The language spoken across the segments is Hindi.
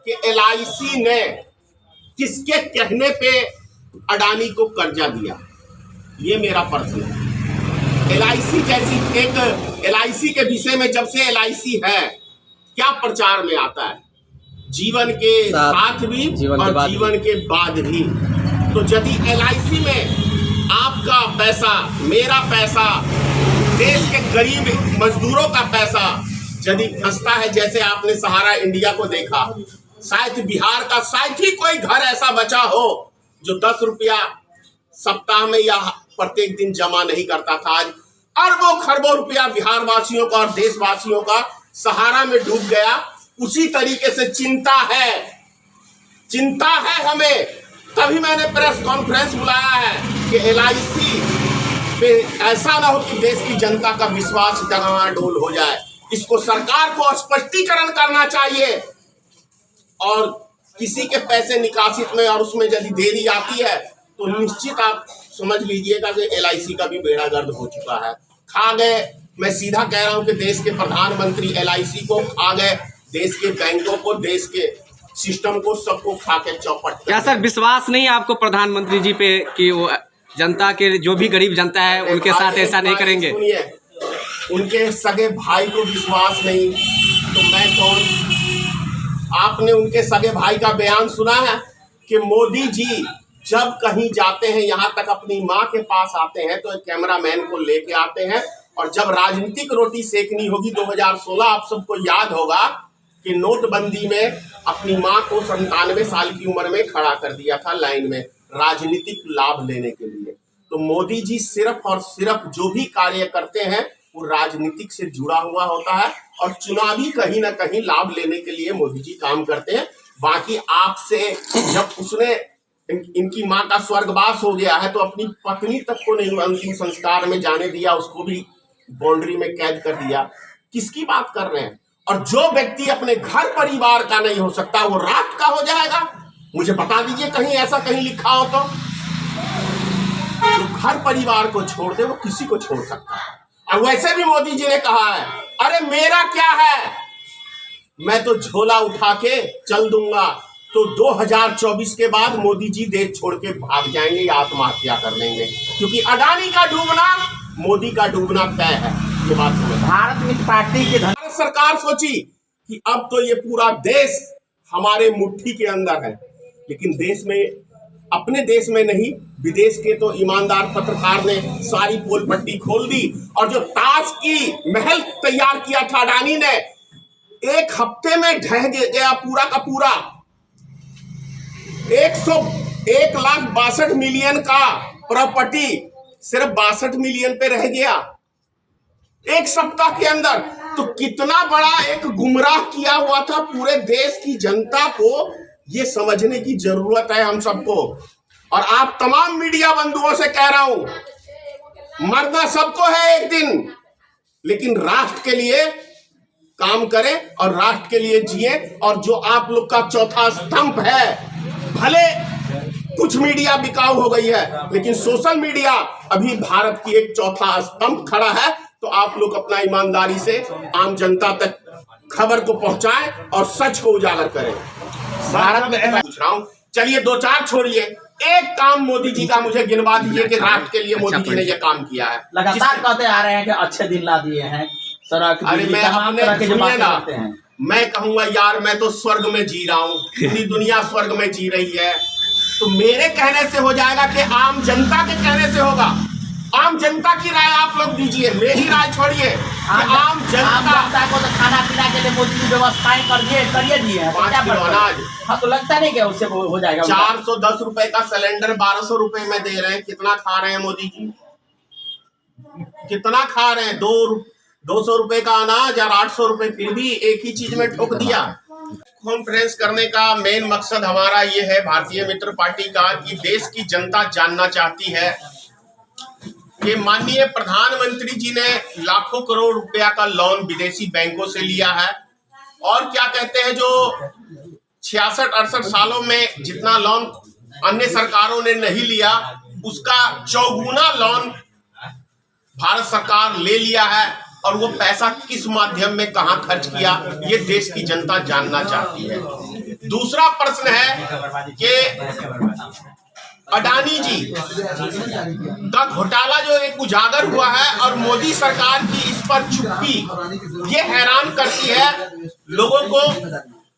कि LIC ने किसके कहने पे अडानी को कर्जा दिया, ये मेरा प्रश्न है। LIC जैसी एक LIC के विषय में जब से LIC है क्या प्रचार में आता है, जीवन के साथ भी और जीवन के बाद भी। तो यदि LIC में आपका पैसा, मेरा पैसा, देश के गरीब मजदूरों का पैसा यदि फंसता है, जैसे आपने सहारा इंडिया को देखा, शायद बिहार का शायद ही कोई घर ऐसा बचा हो जो 10 रुपया सप्ताह में या प्रत्येक दिन जमा नहीं करता था। आज अरबों खरबों रुपया बिहार वासियों का और देशवासियों का सहारा में डूब गया। उसी तरीके से चिंता है हमें, तभी मैंने प्रेस कॉन्फ्रेंस बुलाया है कि LIC पे ऐसा ना हो कि देश की जनता का विश्वास डगमाडोल हो जाए। इसको सरकार को स्पष्टीकरण करना चाहिए और किसी के पैसे निकासित में और उसमें यदि देरी आती है तो निश्चित आप समझ लीजिएगा कि LIC का भी बेड़ा गर्द हो चुका है। खा गए, मैं सीधा कह रहा हूं कि देश के प्रधानमंत्री LIC को खा गए, देश के बैंकों को, देश के सिस्टम को, सबको खा के चौपट। क्या सर विश्वास नहीं आपको प्रधानमंत्री जी पे कि वो जनता के जो भी गरीब जनता है उनके साथ ऐसा नहीं करेंगे? सुनिए, उनके सगे भाई को विश्वास नहीं तो मैं कौन। आपने उनके सगे भाई का बयान सुना है कि मोदी जी जब कहीं जाते हैं, यहाँ तक अपनी माँ के पास आते हैं तो एक कैमरामैन को लेके आते हैं, और जब राजनीतिक रोटी सेकनी होगी 2016, आप सबको याद होगा कि नोटबंदी में अपनी माँ को 97 साल की उम्र में खड़ा कर दिया था लाइन में राजनीतिक लाभ लेने के लिए। तो मोदी जी सिर्फ और सिर्फ जो भी कार्य करते हैं वो राजनीतिक से जुड़ा हुआ होता है और चुनावी कहीं ना कहीं लाभ लेने के लिए मोदी जी काम करते हैं। बाकी आपसे जब उसने इनकी माँ का स्वर्गवास हो गया है तो अपनी पत्नी तक को नहीं अंतिम संस्कार में जाने दिया, उसको भी बाउंड्री में कैद कर दिया। किसकी बात कर रहे हैं? और जो व्यक्ति अपने घर परिवार का नहीं हो सकता वो रात का हो जाएगा? मुझे बता दीजिए कहीं ऐसा कहीं लिखा हो तो। जो घर परिवार को छोड़ दे वो किसी को छोड़ सकता है। और वैसे भी मोदी जी ने कहा है, अरे मेरा क्या है, मैं तो झोला उठा के चल दूंगा। तो 2024 के बाद मोदी जी देश छोड़ के भाग जाएंगे या आत्महत्या कर लेंगे, क्योंकि अडानी का डूबना मोदी का डूबना तय है। ये बात समझ। भारत पार्टी के भारत सरकार सोची कि अब तो ये पूरा देश हमारे मुट्ठी के अंदर है, लेकिन देश में, अपने देश में नहीं, विदेश के तो ईमानदार पत्रकार ने सारी पोल पट्टी खोल दी। और जो ताश की महल तैयार किया था अडानी ने, 1 हफ्ते में ढह गया पूरा का पूरा। 1,62 मिलियन का प्रॉपर्टी सिर्फ 62 मिलियन पे रह गया 1 सप्ताह के अंदर। तो कितना बड़ा एक गुमराह किया हुआ था पूरे देश की जनता को, ये समझने की जरूरत है हम सबको। और आप तमाम मीडिया बंधुओं से कह रहा हूं, मरना सबको है एक दिन, लेकिन राष्ट्र के लिए काम करें और राष्ट्र के लिए जिए। और जो आप लोग का चौथा स्तंभ है, भले कुछ मीडिया बिकाऊ हो गई है लेकिन सोशल मीडिया अभी भारत की एक चौथा स्तंभ खड़ा है। तो आप लोग अपना ईमानदारी से आम जनता तक खबर को पहुंचाएं और सच को उजागर करें। भारत में पूछ रहा हूं, चलिए 2-4 छोड़िए, एक काम मोदी जी का मुझे गिनवा दीजिए कि राष्ट्र के लिए मोदी जी ने यह काम किया है। लगातार कहते आ रहे हैं कि अच्छे दिन ला दिए हैं, सड़क, तमाम तरह के जो बातें करते हैं। मैं कहूंगा यार, मैं तो स्वर्ग में जी रहा हूँ, पूरी दुनिया स्वर्ग में जी रही है। तो मेरे कहने से हो जाएगा कि आम जनता के कहने से होगा? आम जनता की राय आप लोग दीजिए, मेरी राय छोड़िए। आम जनता को तो खाना पीना के लिए मोदी जी व्यवस्थाएं करिए दिए हैं। 5 किलो अनाज, हाँ, तो लगता नहीं कि उससे हो जाएगा। 410 रुपए का सिलेंडर 1200 रुपए में दे रहे हैं। कितना खा रहे हैं मोदी जी? कितना खा रहे हैं? 200 रुपए का अनाज और 800 रुपए, फिर भी एक ही चीज में ठोक दिया। कॉन्फ्रेंस करने का मेन मकसद हमारा ये है, भारतीय मित्र पार्टी का, कि देश की जनता जानना चाहती है कि माननीय प्रधानमंत्री जी ने लाखों करोड़ रुपया का लोन विदेशी बैंकों से लिया है, और क्या कहते हैं, जो 66-68 सालों में जितना लोन अन्य सरकारों ने नहीं लिया, उसका 4 गुना लोन भारत सरकार ले लिया है। और वो पैसा किस माध्यम में कहां खर्च किया, ये देश की जनता जानना चाहती है। दूसरा प्रश्न है कि अडानी जी का घोटाला जो एक उजागर हुआ है और मोदी सरकार की इस पर चुप्पी ये हैरान करती है लोगों को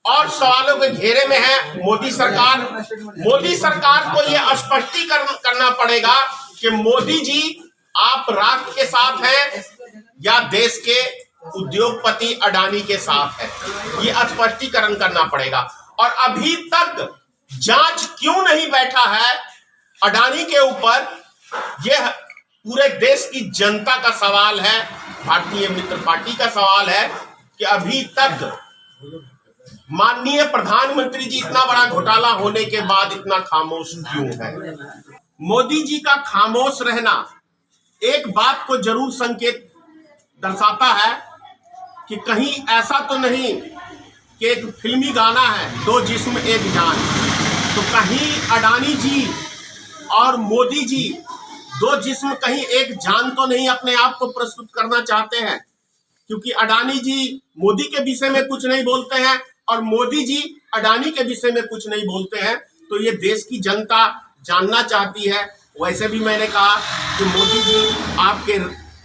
और सवालों के घेरे में है मोदी सरकार को ये स्पष्टीकरण करना पड़ेगा कि मोदी जी आप राष्ट्र के साथ हैं या देश के उद्योगपति अडानी के साथ है, ये स्पष्टीकरण करना पड़ेगा। और अभी तक जांच क्यों नहीं बैठा है अडानी के ऊपर, यह पूरे देश की जनता का सवाल है, भारतीय मित्र पार्टी का सवाल है कि अभी तक माननीय प्रधानमंत्री जी इतना बड़ा घोटाला होने के बाद इतना खामोश क्यों है। मोदी जी का खामोश रहना एक बात को जरूर संकेत दर्शाता है कि कहीं ऐसा तो नहीं कि एक फिल्मी गाना है दो जिस्म एक जान, तो कहीं अडानी जी और मोदी जी दो जिस्म कहीं एक जान तो नहीं अपने आप को प्रस्तुत करना चाहते हैं, क्योंकि अडानी जी मोदी के विषय में कुछ नहीं बोलते हैं और मोदी जी अडानी के विषय में कुछ नहीं बोलते हैं, तो ये देश की जनता जानना चाहती है। वैसे भी मैंने कहा कि मोदी जी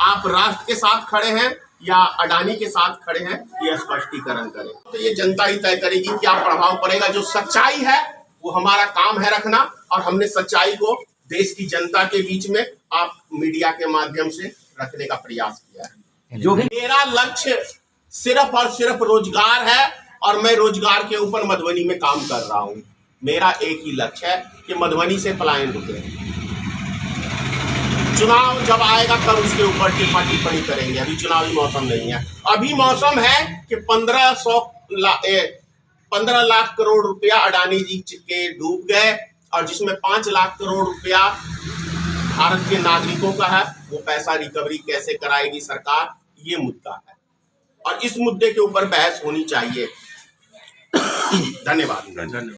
आप राष्ट्र के साथ खड़े हैं या अडानी के साथ खड़े हैं, ये स्पष्टीकरण करें, तो ये जनता ही तय करेगी क्या प्रभाव पड़ेगा। जो सच्चाई है वो हमारा काम है रखना, और हमने सच्चाई को देश की जनता के बीच में आप मीडिया के माध्यम से रखने का प्रयास किया है। जो भी मेरा लक्ष्य सिर्फ और सिर्फ रोजगार है और मैं रोजगार के ऊपर मधुबनी में काम कर रहा हूँ। मेरा एक ही लक्ष्य है कि मधुबनी से पलायन रुके। चुनाव जब आएगा तब उसके ऊपर टिप्पणी करेंगे, अभी चुनावी मौसम नहीं है। अभी मौसम है कि 15 लाख करोड़ रुपया अडानी जी के डूब गए, और जिसमें 5 लाख करोड़ रुपया भारत के नागरिकों का है। वो पैसा रिकवरी कैसे कराएगी सरकार, ये मुद्दा है, और इस मुद्दे के ऊपर बहस होनी चाहिए। धन्यवाद।